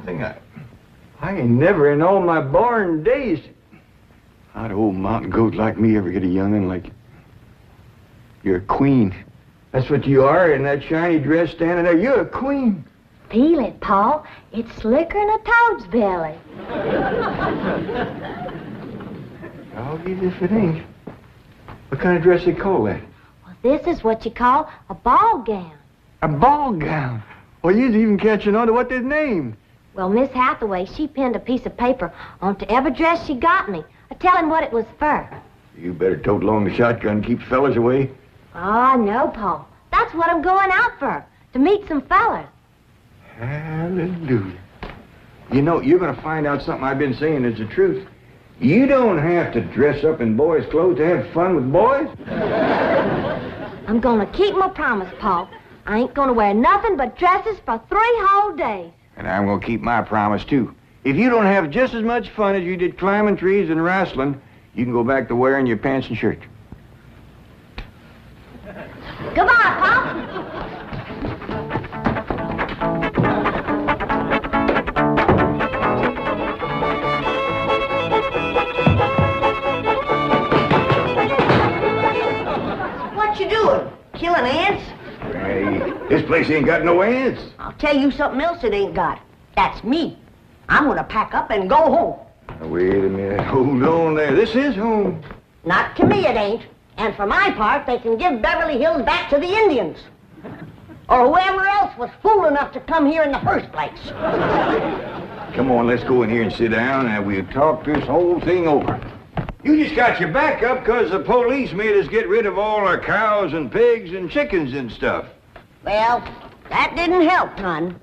thing, I ain't never in all my born days. How'd an old mountain goat like me ever get a young'un like you? You're a queen. That's what you are in that shiny dress standing there. You're a queen. Feel it, Paul. It's slicker than a toad's belly. I'll give you if it ain't. What kind of dress they call that? Well, this is what you call a ball gown. A ball gown? Well, you's even catching on to what they're named. Well, Miss Hathaway, she pinned a piece of paper onto every dress she got me, telling what it was for. You better tote along the shotgun and keep fellas away. Oh, no, Paul. That's what I'm going out for, to meet some fellas. Hallelujah. You know, you're going to find out something I've been saying is the truth. You don't have to dress up in boys' clothes to have fun with boys. I'm going to keep my promise, Paul. I ain't going to wear nothing but dresses for 3 whole days. And I'm going to keep my promise, too. If you don't have just as much fun as you did climbing trees and wrestling, you can go back to wearing your pants and shirt. Goodbye, Pop. What you doing? Killing ants? Hey, this place ain't got no ants. I'll tell you something else it ain't got. That's me. I'm gonna pack up and go home. Now, wait a minute. Hold on there. This is home. Not to me it ain't. And for my part, they can give Beverly Hills back to the Indians. Or whoever else was fool enough to come here in the first place. Come on, let's go in here and sit down and we'll talk this whole thing over. You just got your back up because the police made us get rid of all our cows and pigs and chickens and stuff. Well, that didn't help none.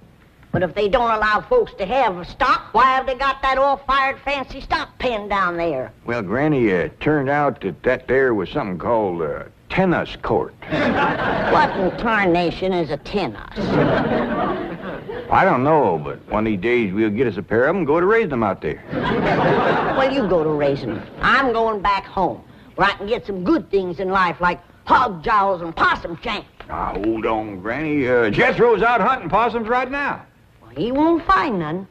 But if they don't allow folks to have stock, why have they got that all-fired fancy stock pen down there? Well, Granny, it turned out that there was something called a tennis court. What in tarnation is a tennis? I don't know, but one of these days we'll get us a pair of them and go to raise them out there. Well, you go to raising them. I'm going back home, where I can get some good things in life, like hog jowls and possum shanks. Now, hold on, Granny. Jethro's out hunting possums right now. He won't find none.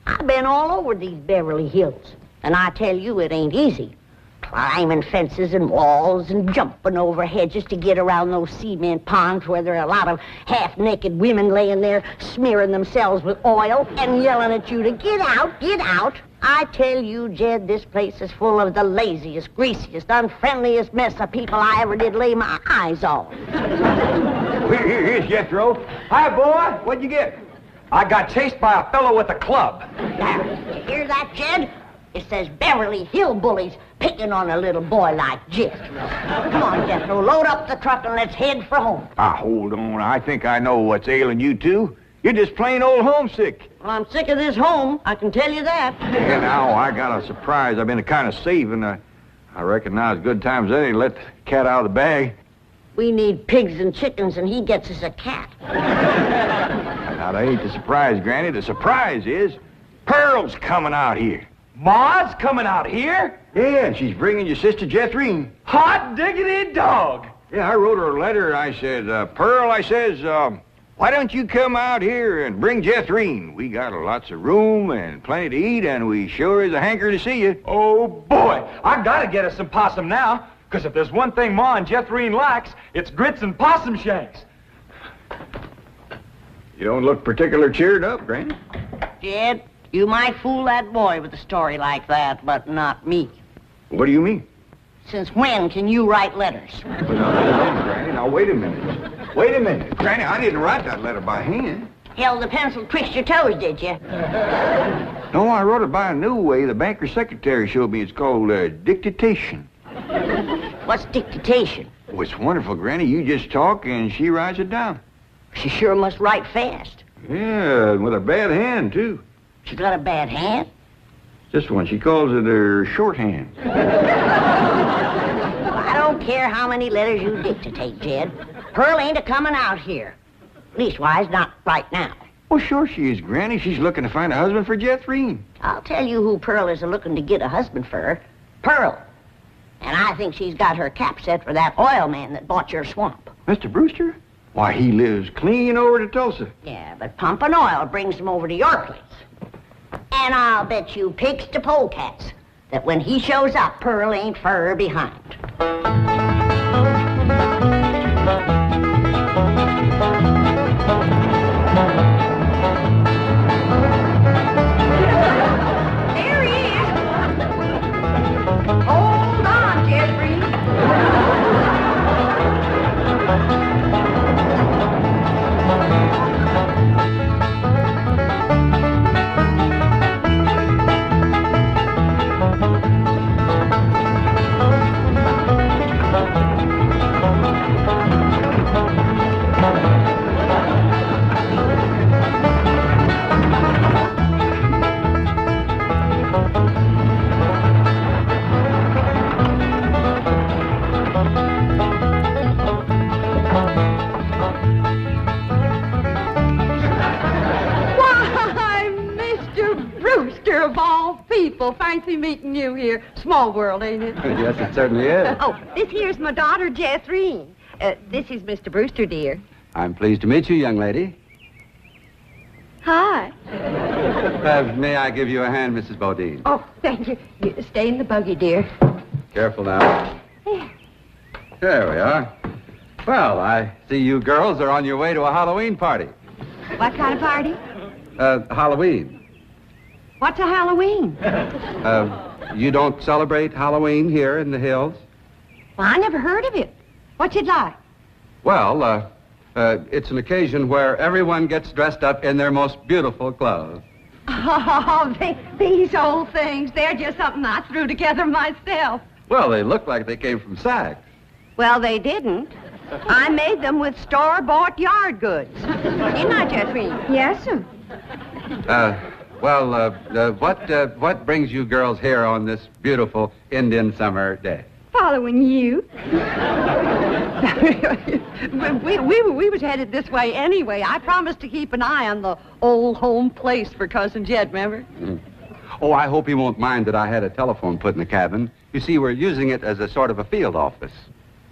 I've been all over these Beverly Hills, and I tell you it ain't easy. Climbing fences and walls and jumping over hedges to get around those cement ponds where there are a lot of half-naked women laying there smearing themselves with oil and yelling at you to get out, get out. I tell you, Jed, this place is full of the laziest, greasiest, unfriendliest mess of people I ever did lay my eyes on. Here's Jethro. Hi, boy. What'd you get? I got chased by a fellow with a club. Now, you hear that, Jed? It says Beverly Hillbillies picking on a little boy like Jed. Come on, Jethro, load up the truck and let's head for home. Hold on. I think I know what's ailing you two. You're just plain old homesick. Well, I'm sick of this home, I can tell you that. Yeah, now, I got a surprise. I've been kind of saving. I reckon now's good times any to let the cat out of the bag. We need pigs and chickens, and he gets us a cat. Now, that ain't the surprise, Granny. The surprise is Pearl's coming out here. Ma's coming out here? Yeah, and she's bringing your sister Jethrine. Hot diggity dog. Yeah, I wrote her a letter. I said, Pearl, I says, why don't you come out here and bring Jethrine? We got lots of room and plenty to eat, and we sure is a hanker to see you. Oh, boy. I gotta get us some possum now, because if there's one thing Ma and Jethrine likes, it's grits and possum shanks. You don't look particular cheered up, Granny. Jed, you might fool that boy with a story like that, but not me. What do you mean? Since when can you write letters? Well, now, Granny, now, wait a minute. Wait a minute. Granny, I didn't write that letter by hand. Held the pencil twixt your toes, did you? No, I wrote it by a new way. The banker's secretary showed me. It's called dictation. What's dictation? Oh, it's wonderful, Granny. You just talk and she writes it down. She sure must write fast. Yeah, with a bad hand, too. She got a bad hand? This one, she calls it her shorthand. I don't care how many letters you dictate, Jed. Pearl ain't a-coming out here. Leastwise, not right now. Well, sure she is, Granny. She's looking to find a husband for Jethrine. I'll tell you who Pearl is a-looking to get a husband for. Pearl. And I think she's got her cap set for that oil man that bought your swamp. Mr. Brewster? Why, he lives clean over to Tulsa. Yeah, but pumping oil brings him over to your place. And I'll bet you pigs to polecats that when he shows up, Pearl ain't fur behind. There he is. Hold on, Jeffrey. Of all people, fancy meeting you here. Small world, ain't it? Yes, it certainly is. Oh, this here's my daughter, Jethreen. This is Mr. Brewster, dear. I'm pleased to meet you, young lady. Hi. May I give you a hand, Mrs. Bodine? Oh, thank you. You stay in the buggy, dear. Careful now. There we are. Well, I see you girls are on your way to a Halloween party. What kind of party? Halloween. What's a Halloween? You don't celebrate Halloween here in the hills? Well, I never heard of it. What's it like? Well, it's an occasion where everyone gets dressed up in their most beautiful clothes. Oh, these old things, they're just something I threw together myself. Well, they look like they came from Saks. Well, they didn't. I made them with store-bought yard goods. Didn't I, Jethreen? Yes, sir. What brings you girls here on this beautiful Indian summer day? Following you. we was headed this way anyway. I promised to keep an eye on the old home place for Cousin Jed, remember? Mm. Oh, I hope he won't mind that I had a telephone put in the cabin. You see, we're using it as a sort of a field office.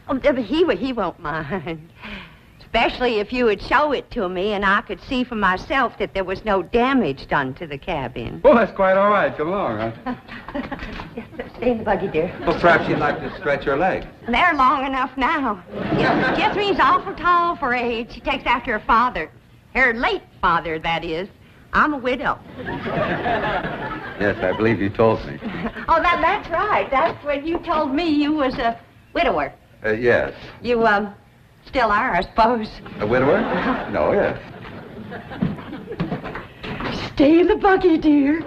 Oh, he won't mind. Especially if you would show it to me and I could see for myself that there was no damage done to the cabin. Well, that's quite all right. Come along, huh? Yes, stay in the buggy, dear. Well, perhaps you'd like to stretch your legs. They're long enough now. Jethreen's awful tall for age. She takes after her father. Her late father, that is. I'm a widow. Yes, I believe you told me. Oh, that's right. That's when you told me you was a widower. Yes. You, still are, I suppose. A widower? No, yes. Stay in the buggy, dear.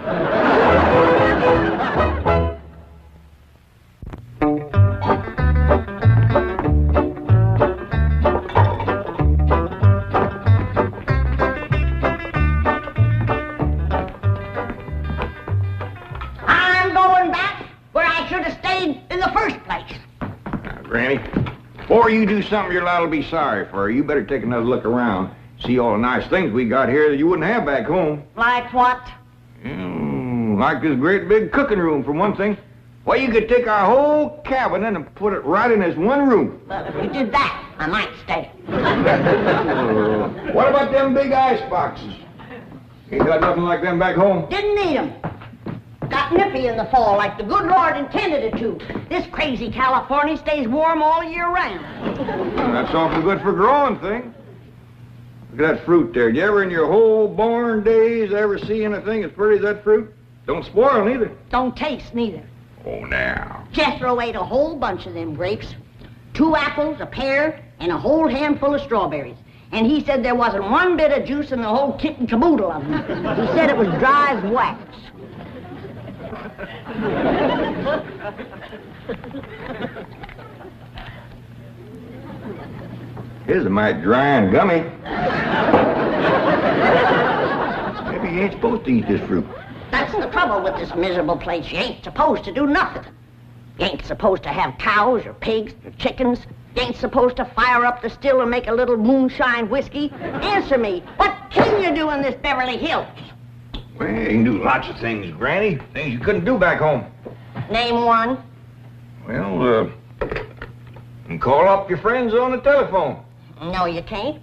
I'm going back where I should have stayed in the first place. Now, Granny, before you do something you're liable to be sorry for, you better take another look around. See all the nice things we got here that you wouldn't have back home. Like what? Like this great big cooking room, for one thing. Why, you could take our whole cabin and put it right in this one room. Well, if you did that, I might stay. What about them big ice boxes? Ain't got nothing like them back home. Didn't need 'em. Got nippy in the fall like the good Lord intended it to. This crazy California stays warm all year round. Well, that's awful good for growing things. Look at that fruit there. Did you ever in your whole born days ever see anything as pretty as that fruit? Don't spoil neither. Don't taste neither. Oh, now. Jethro ate a whole bunch of them grapes. 2 apples, a pear, and a whole handful of strawberries. And he said there wasn't one bit of juice in the whole kit and caboodle of them. He said it was dry as wax. Here's a mighty dry and gummy. Maybe you ain't supposed to eat this fruit. That's the trouble with this miserable place. You ain't supposed to do nothing. You ain't supposed to have cows or pigs or chickens. You ain't supposed to fire up the still and make a little moonshine whiskey. Answer me, what can you do in this Beverly Hills? Well, you can do lots of things, Granny. Things you couldn't do back home. Name one. Well, you can call up your friends on the telephone. No, you can't.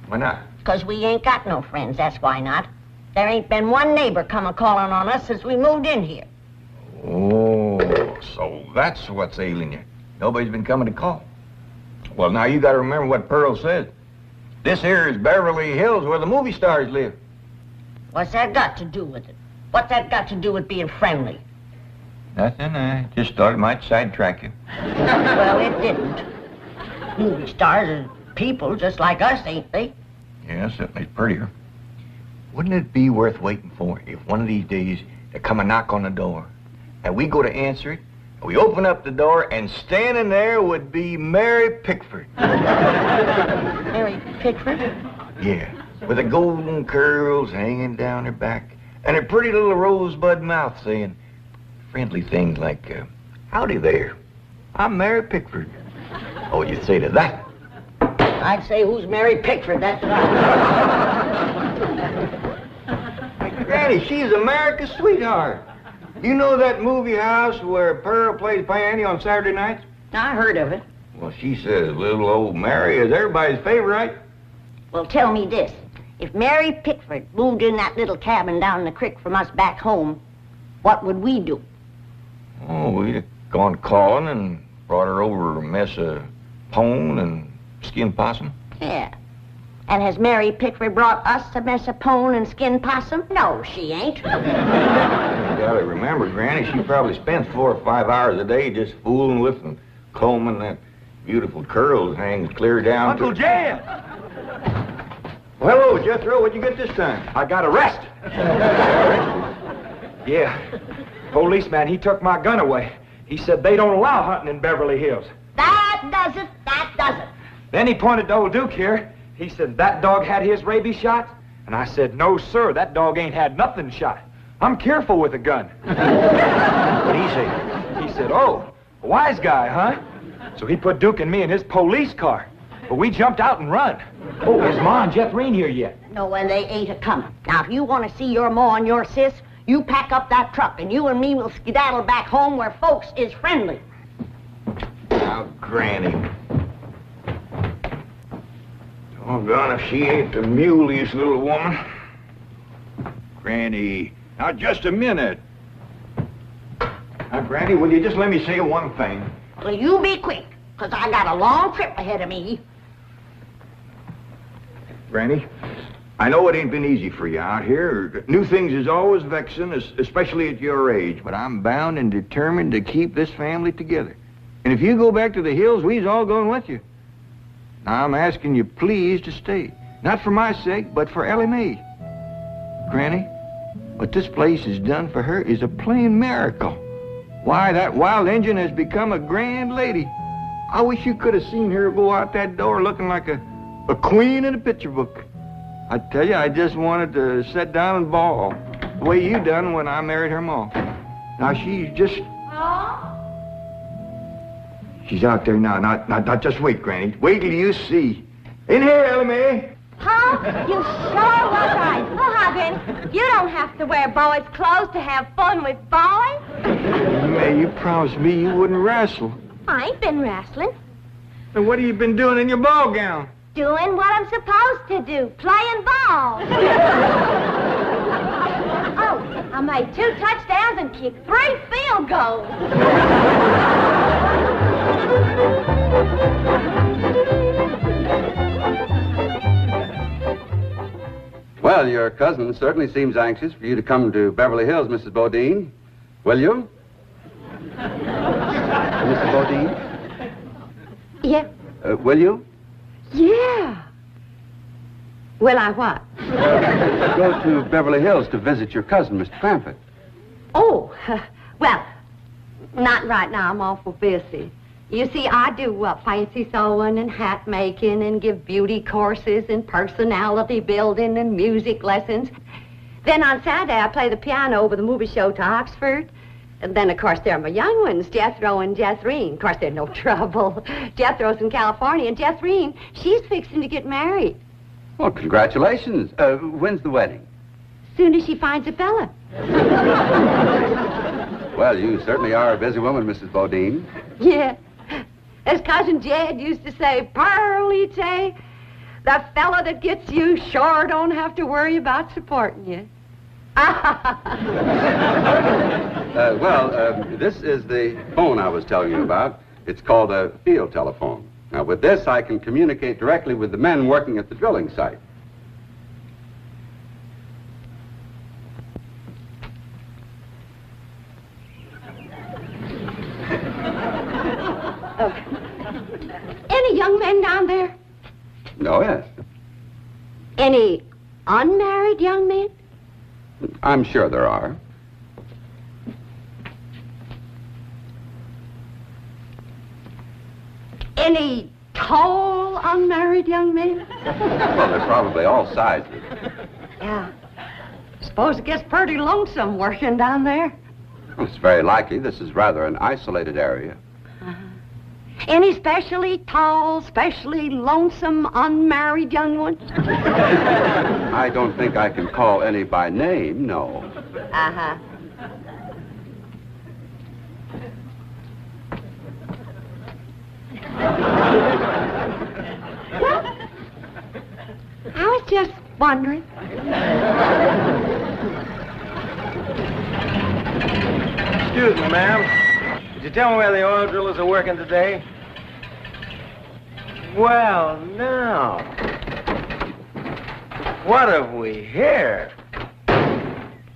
Why not? Because we ain't got no friends, that's why not. There ain't been one neighbor come a-calling on us since we moved in here. Oh, so that's what's ailing you. Nobody's been coming to call. Well, now you got to remember what Pearl said. This here is Beverly Hills where the movie stars live. What's that got to do with it? What's that got to do with being friendly? Nothing. I just thought it might sidetrack you. Well, it didn't. Movie stars are people just like us, ain't they? Yeah, certainly prettier. Wouldn't it be worth waiting for if one of these days there come a knock on the door and we go to answer it, and we open up the door and standing there would be Mary Pickford. Mary Pickford? Yeah, with the golden curls hanging down her back and her pretty little rosebud mouth saying friendly things like, howdy there, I'm Mary Pickford. Oh, you'd say to that? I'd say, who's Mary Pickford? That's right. Granny, she's America's sweetheart. You know that movie house where Pearl plays piano on Saturday nights? I heard of it. Well, she says little old Mary is everybody's favorite. Well, tell me this. If Mary Pickford moved in that little cabin down the creek from us back home, what would we do? Oh, we'd have gone calling and brought her over a mess of pone and skinned possum. Yeah. And has Mary Pickford brought us a mess of pone and skinned possum? No, she ain't. You gotta remember, Granny, she probably spends 4 or 5 hours a day just fooling with and combing that beautiful curls hanging clear down Uncle to... Jan! Well, hello, Jethro. What'd you get this time? I got arrested. Yeah. Policeman, he took my gun away. He said they don't allow hunting in Beverly Hills. That does it. That does it. Then he pointed to old Duke here. He said, that dog had his rabies shot? And I said, no, sir, that dog ain't had nothing shot. I'm careful with a gun. What'd he say? He said, oh, a wise guy, huh? So he put Duke and me in his police car. But we jumped out and run. Oh, is Ma and Jethrín here yet? No, and they ain't a-coming. Now, if you want to see your ma and your sis, you pack up that truck, and you and me will skedaddle back home where folks is friendly. Now, Granny. Doggone if she ain't the muleyest little woman. Granny, now just a minute. Now, Granny, will you just let me say one thing? Well, you be quick, 'cause I got a long trip ahead of me. Granny, I know it ain't been easy for you out here. New things is always vexing, especially at your age, but I'm bound and determined to keep this family together. And if you go back to the hills, we's all going with you. Now, I'm asking you please to stay. Not for my sake, but for Ellie Mae. Granny, what this place has done for her is a plain miracle. Why, that wild Injun has become a grand lady. I wish you could have seen her go out that door looking like a queen in a picture book. I tell you, I just wanted to sit down and bawl, the way you done when I married her ma. Now, she's just... She's out there now. Not just wait, Granny. Wait till you see. In here, Ellie Mae. Huh? You sure was right. Oh, hi, Granny. You don't have to wear boys' clothes to have fun with boys. May, you promised me you wouldn't wrestle. I ain't been wrestling. Then what have you been doing in your ball gown? Doing what I'm supposed to do, playing ball. Oh, I made 2 touchdowns and kicked 3 field goals. Well, your cousin certainly seems anxious for you to come to Beverly Hills, Mrs. Bodine. Will you? Mrs. Bodine? Yeah. Will you? Yeah. Will I what? Go to Beverly Hills to visit your cousin, Mr. Clampetts. Oh, well, not right now. I'm awful busy. You see, I do fancy sewing and hat making and give beauty courses and personality building and music lessons. Then on Saturday, I play the piano over the movie show to Oxford. And then, of course, there are my young ones, Jethro and Jethrín. Of course, they're no trouble. Jethro's in California, and Jethrín, she's fixing to get married. Well, congratulations. When's the wedding? Soon as she finds a fella. Well, you certainly are a busy woman, Mrs. Bodine. Yeah. As Cousin Jed used to say, Pearlie, the fella that gets you sure don't have to worry about supporting you. This is the phone I was telling you about. It's called a field telephone. Now, with this, I can communicate directly with the men working at the drilling site. Any young men down there? Oh, yes. Any unmarried young men? I'm sure there are. Any tall unmarried young men? Well, they're probably all sizes. Yeah. Suppose it gets pretty lonesome working down there. Well, it's very likely. This is rather an isolated area. Any specially tall, specially lonesome, unmarried young ones? I don't think I can call any by name, no. Uh-huh. Well, I was just wondering. Excuse me, ma'am. Could you tell me where the oil drillers are working today? Well, now. What have we here?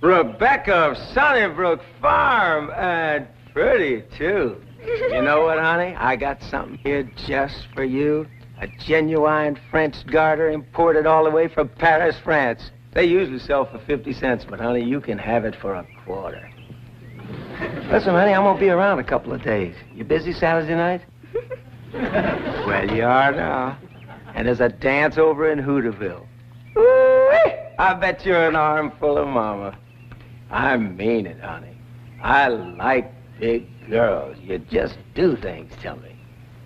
Rebecca of Sunnybrook Farm, and pretty, too. You know what, honey? I got something here just for you. A genuine French garter imported all the way from Paris, France. They usually sell for 50 cents, but, honey, you can have it for a quarter. Listen, honey, I'm gonna be around a couple of days. You busy Saturday night? Well, you are now. And there's a dance over in Hooterville. Woo-wee! I bet you're an armful of mama. I mean it, honey. I like big girls. You just do things to me.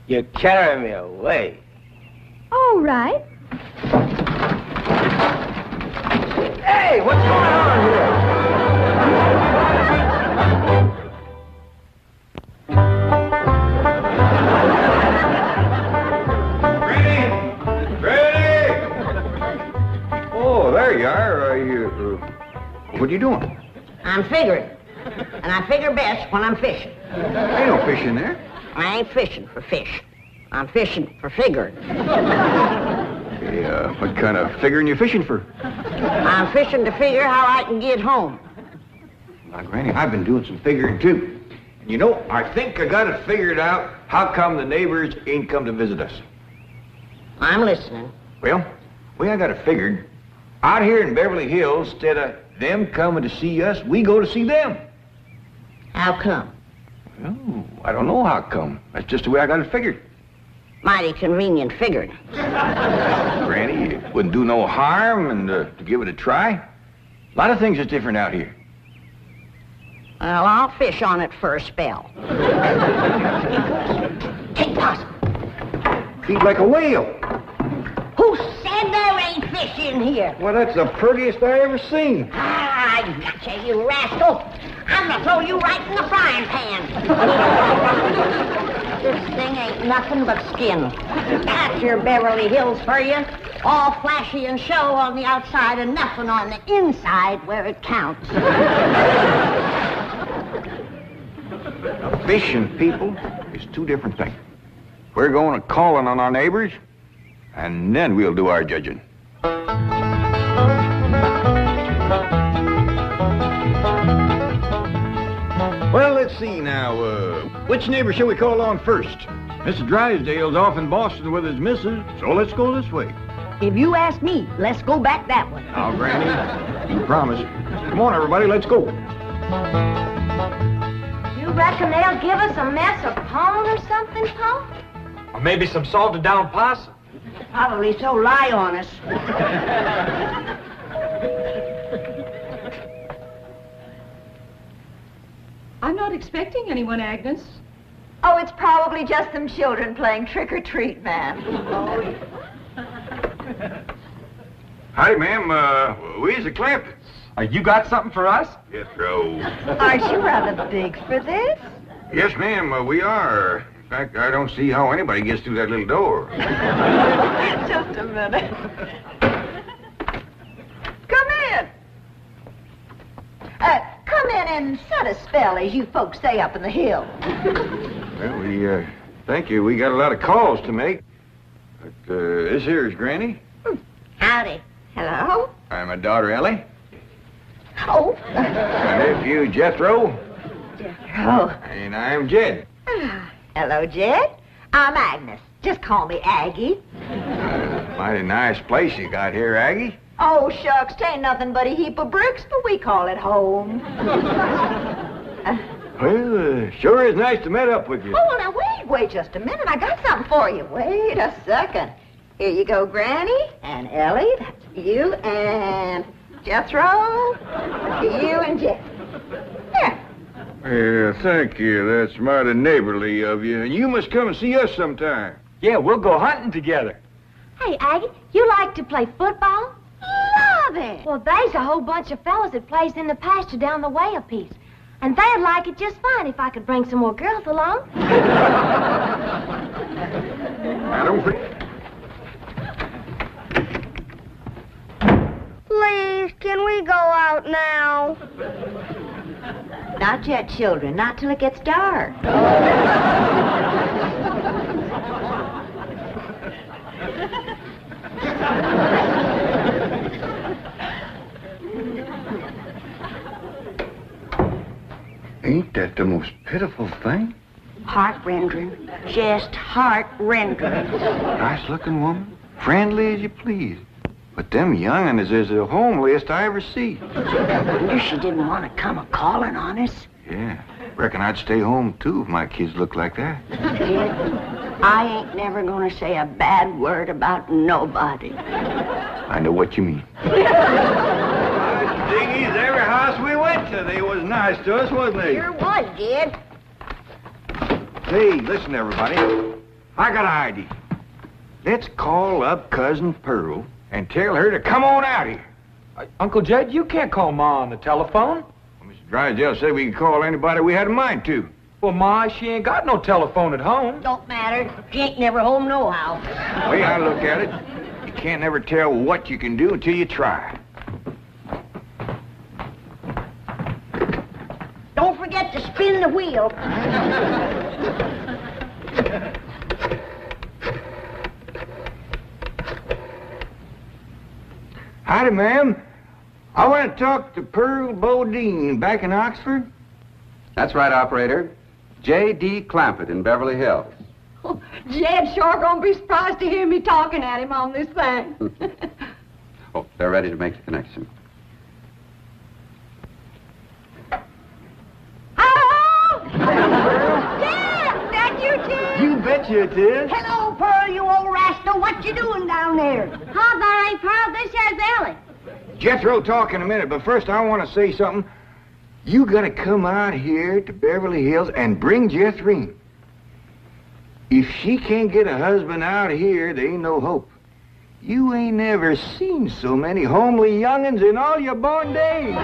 You carry me away. All right. Hey, what's going on here? Oh, there you are. What are you doing? I'm figuring. And I figure best when I'm fishing. Ain't no fish in there. I ain't fishing for fish. I'm fishing for figuring. Hey, what kind of figuring you fishing for? I'm fishing to figure how I can get home. Now, Granny, I've been doing some figuring, too. And you know, I think I got it figured out how come the neighbors ain't come to visit us. I'm listening. Well, I got it figured. Out here in Beverly Hills, instead of them coming to see us, we go to see them. How come? Oh, I don't know how come. That's just the way I got it figured. Mighty convenient figuring. Granny, it wouldn't do no harm and to give it a try. A lot of things is different out here. Well, I'll fish on it for a spell. Take possum. Feed like a whale. Who said there ain't fish in here? Well, that's the prettiest I ever seen. Ah, I gotcha, you rascal. I'm gonna throw you right in the frying pan. This thing ain't nothing but skin. That's your Beverly Hills for you. All flashy and show on the outside and nothing on the inside where it counts. Now, fishing, people, is two different things. We're going to calling on our neighbors, and then we'll do our judging. Well, let's see now. Which neighbor shall we call on first? Mr. Drysdale's off in Boston with his missus, so let's go this way. If you ask me, let's go back that way. Now, Granny, you promise. Come on, everybody, let's go. You reckon they'll give us a mess of pone or something, Pa? Or maybe some salted down possum. Probably so lie on us. I'm not expecting anyone, Agnes. Oh, it's probably just them children playing trick-or-treat, ma'am. Howdy, ma'am. We's the Clampetts. You got something for us? Yes, Rose. Aren't you rather big for this? Yes, ma'am, we are. In fact, I don't see how anybody gets through that little door. Just a minute. Come in. and set a spell, as you folks say up in the hill. Well, we, thank you. We got a lot of calls to make. But, this here is Granny. Howdy. Hello? I'm my daughter, Ellie. Oh. My nephew, Jethro. Jethro. And I'm Jed. Hello, Jed. I'm Agnes. Just call me Aggie. Mighty nice place you got here, Aggie. Oh, shucks, 'tain't nothing but a heap of bricks, but we call it home. Well, sure is nice to meet up with you. Oh, now wait just a minute. I got something for you. Wait a second. Here you go, Granny, and Ellie, that's you, and Jethro, you and Jed. There. Yeah, thank you. That's mighty neighborly of you. And you must come and see us sometime. Yeah, we'll go hunting together. Hey, Aggie, you like to play football? Love it. Well, there's a whole bunch of fellas that plays in the pasture down the way a piece. And they'd like it just fine if I could bring some more girls along. I don't forget. Please, can we go out now? Not yet, children. Not till it gets dark. Ain't that the most pitiful thing? Heart-rendering. Just heart-rendering. Nice-looking woman. Friendly as you please. But them young'uns is the homeliest I ever see. Wonder she didn't want to come a-calling on us. Yeah. Reckon I'd stay home, too, if my kids looked like that. Kid, I ain't never gonna say a bad word about nobody. I know what you mean. Diggies, every house we went to, they was nice to us, wasn't they? Sure was, Jed. Hey, listen, everybody. I got an idea. Let's call up Cousin Pearl and tell her to come on out here. Uncle Jed, you can't call Ma on the telephone. Well, Mr. Drysdale said we could call anybody we had a mind to. Well, Ma, she ain't got no telephone at home. Don't matter. She ain't never home nohow. The way I look at it, you can't never tell what you can do until you try. Don't forget to spin the wheel. Howdy, ma'am. I want to talk to Pearl Bodine back in Oxford. That's right, operator. J.D. Clampett in Beverly Hills. Oh, Jed's sure gonna be surprised to hear me talking at him on this thing. Oh, they're ready to make the connection. Hello? Jed! That you, Jed? You betcha it is. Hello, Pearl, you old rascal. What you doing down there? Huh, there ain't Pearl. This here's Ellie. Jethro talk in a minute, but first I want to say something. You gotta come out here to Beverly Hills and bring Jethrine. If she can't get a husband out here, there ain't no hope. You ain't never seen so many homely young'uns in all your born days.